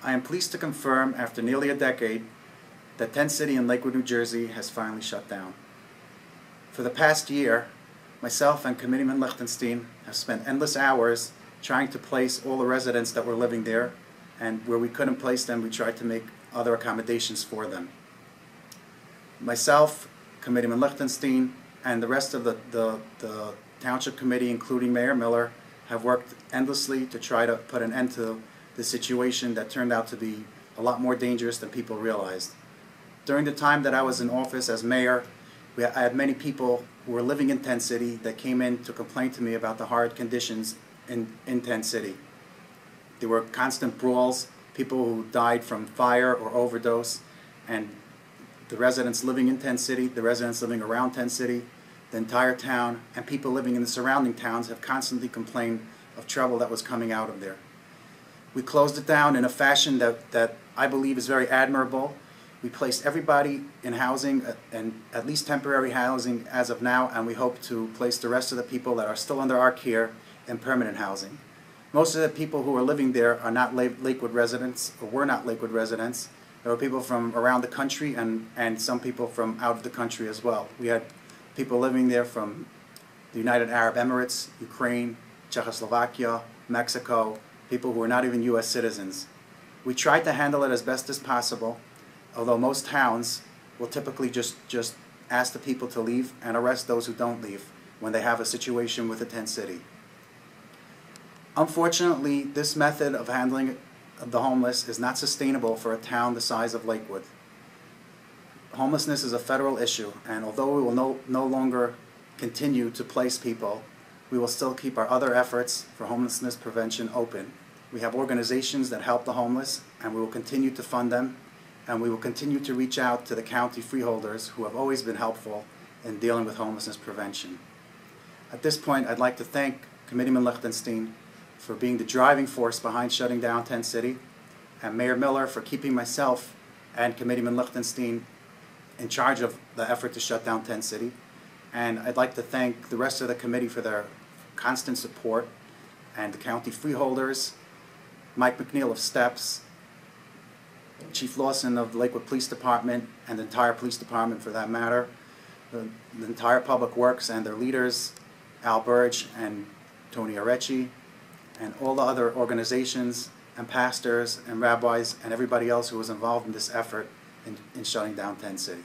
I am pleased to confirm, after nearly a decade, that Tent City in Lakewood, New Jersey has finally shut down. For the past year, myself and Committeeman Lichtenstein have spent endless hours trying to place all the residents that were living there, and where we couldn't place them, we tried to make other accommodations for them. Myself, Committeeman Lichtenstein, and the rest of the Township Committee, including Mayor Miller, have worked endlessly to try to put an end to the situation that turned out to be a lot more dangerous than people realized. During the time that I was in office as mayor, I had many people who were living in Tent City that came in to complain to me about the horrid conditions in Tent City. There were constant brawls, people who died from fire or overdose, and the residents living in Tent City, the residents living around Tent City, the entire town, and people living in the surrounding towns have constantly complained of trouble that was coming out of there. We closed it down in a fashion that I believe is very admirable. We placed everybody in housing, and at least temporary housing as of now, and we hope to place the rest of the people that are still under our care in permanent housing. Most of the people who are living there are not Lakewood residents, or were not Lakewood residents. There were people from around the country and some people from out of the country as well. We had people living there from the United Arab Emirates, Ukraine, Czechoslovakia, Mexico, people who are not even U.S. citizens. We tried to handle it as best as possible, although most towns will typically just ask the people to leave and arrest those who don't leave when they have a situation with a tent city. Unfortunately, this method of handling the homeless is not sustainable for a town the size of Lakewood. Homelessness is a federal issue, and although we will no longer continue to place people, we will still keep our other efforts for homelessness prevention open. We have organizations that help the homeless, and we will continue to fund them, and we will continue to reach out to the county freeholders who have always been helpful in dealing with homelessness prevention. At this point, I'd like to thank Committeeman Lichtenstein for being the driving force behind shutting down Tent City, and Mayor Miller for keeping myself and Committeeman Lichtenstein in charge of the effort to shut down Tent City. And I'd like to thank the rest of the committee for their constant support, and the county freeholders, Mike McNeil of Steps, Chief Lawson of the Lakewood Police Department, and the entire police department for that matter, the entire Public Works and their leaders, Al Burge and Tony Arecci, and all the other organizations and pastors and rabbis and everybody else who was involved in this effort in shutting down Tent City.